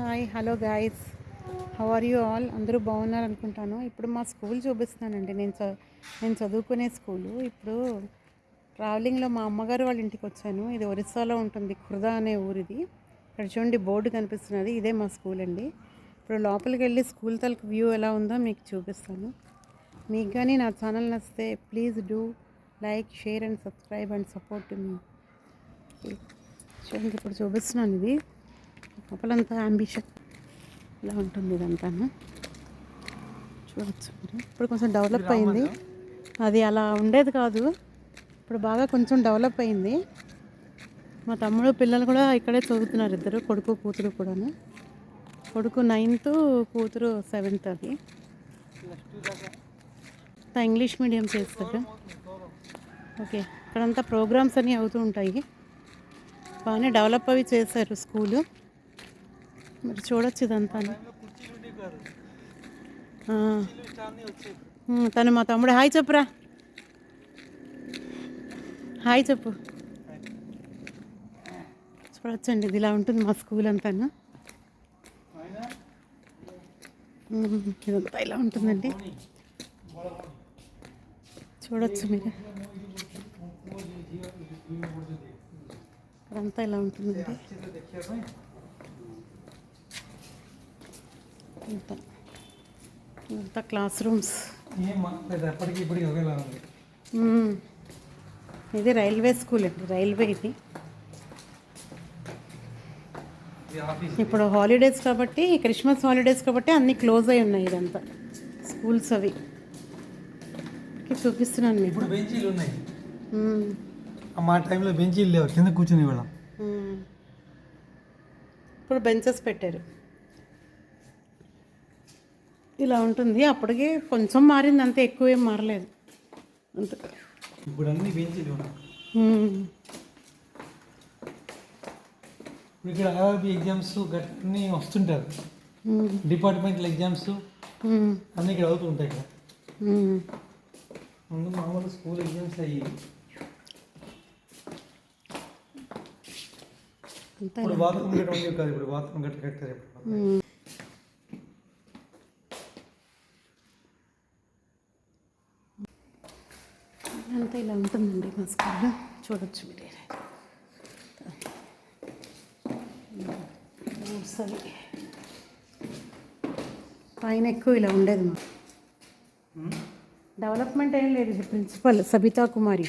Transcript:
Hi hello guys, how are you all? అందరూ బాగున్నారు అనుకుంటాను. ఇప్పుడు మా స్కూల్ చూపిస్తున్నానండి. నేను చదువుకునే స్కూలు. ఇప్పుడు ట్రావెలింగ్లో మా అమ్మగారు వాళ్ళ ఇంటికి వచ్చాను. ఇది ఒరిస్సాలో ఉంటుంది, ఖుర్దా అనే ఊరిది. ఇక్కడ చూడండి బోర్డు కనిపిస్తున్నది, ఇదే మా స్కూల్ అండి. ఇప్పుడు లోపలికి వెళ్ళి స్కూల్ తలకు వ్యూ ఎలా ఉందో మీకు చూపిస్తాను. మీకు కానీ నా ఛానల్ నచ్చితే please do like, share and subscribe and support మీ. చూడండి ఇప్పుడు చూపిస్తున్నాను. ఇది లోపలంతా అంబిషన్ ఇలా ఉంటుంది, ఇదంతా చూడొచ్చు. ఇప్పుడు కొంచెం డెవలప్ అయింది, అది అలా ఉండేది కాదు. ఇప్పుడు బాగా కొంచెం డెవలప్ అయింది. మా తమ్ముడు పిల్లలు కూడా ఇక్కడే చదువుతున్నారు, ఇద్దరు కొడుకు కూతురు కూడాను. కొడుకు 9th, కూతురు 7th. అది ఇంగ్లీష్ మీడియం చేస్తారు. ఓకే, ఇక్కడంతా ప్రోగ్రామ్స్ అన్నీ అవుతూ ఉంటాయి. బాగానే డెవలప్ అవి చేశారు స్కూలు. మీరు చూడొచ్చు ఇదంతా. తను మా తమ్ముడు. హాయ్ చెప్పురా, హాయ్ చెప్పు. చూడొచ్చండి, ఇది ఇలా ఉంటుంది మా స్కూల్ అంతా. ఇదంతా ఇలా ఉంటుందండి, చూడొచ్చు మీరు. ఇక్కడంతా ఇలా ఉంటుందండి. ఇంత క్లాస్ రూమ్స్. ఇది రైల్వే స్కూల్ అండి, రైల్వే ఇది. ఇప్పుడు హాలిడేస్ కాబట్టి, క్రిస్మస్ హాలిడేస్ కాబట్టి అన్నీ క్లోజ్ అయి ఉన్నాయి. ఇదంతా స్కూల్స్ అవి చూపిస్తున్నాను మీకు. బెంచీలు ఉన్నాయి, మా టైంలో బెంచీలు లేవు, కింద కూర్చుని వాళ్ళం. ఇప్పుడు బెంచెస్ పెట్టారు. ఇలా ఉంటుంది. అప్పటికి కొంచెం మారింది, అంతే, ఎక్కువ ఏం మారలేదు అంత. ఇప్పుడు అన్ని బెంచీలు ఉన్నాయి. ఇక్కడ ఆర్ఆర్బీ ఎగ్జామ్స్ అన్నీ వస్తుంటారు, డిపార్ట్మెంటల్ ఎగ్జామ్స్ అన్నీ ఇక్కడ అవుతూ ఉంటాయి. ఇక్కడ ముందు మామూలు స్కూల్ ఎగ్జామ్స్ అయ్యి ఇప్పుడు బాత్రూమ్ గట్ట ఉండేవి కాదు, ఇప్పుడు బాత్రూమ్ గట్ట కట్టారు. అంతా ఇలా ఉంటుందండి మా స్కూల్లో, చూడొచ్చు మీరు. పైన ఎక్కువ ఇలా ఉండేది. మా డెవలప్మెంట్ ఏం లేదు. ఇది ప్రిన్సిపల్ సబితా కుమారి.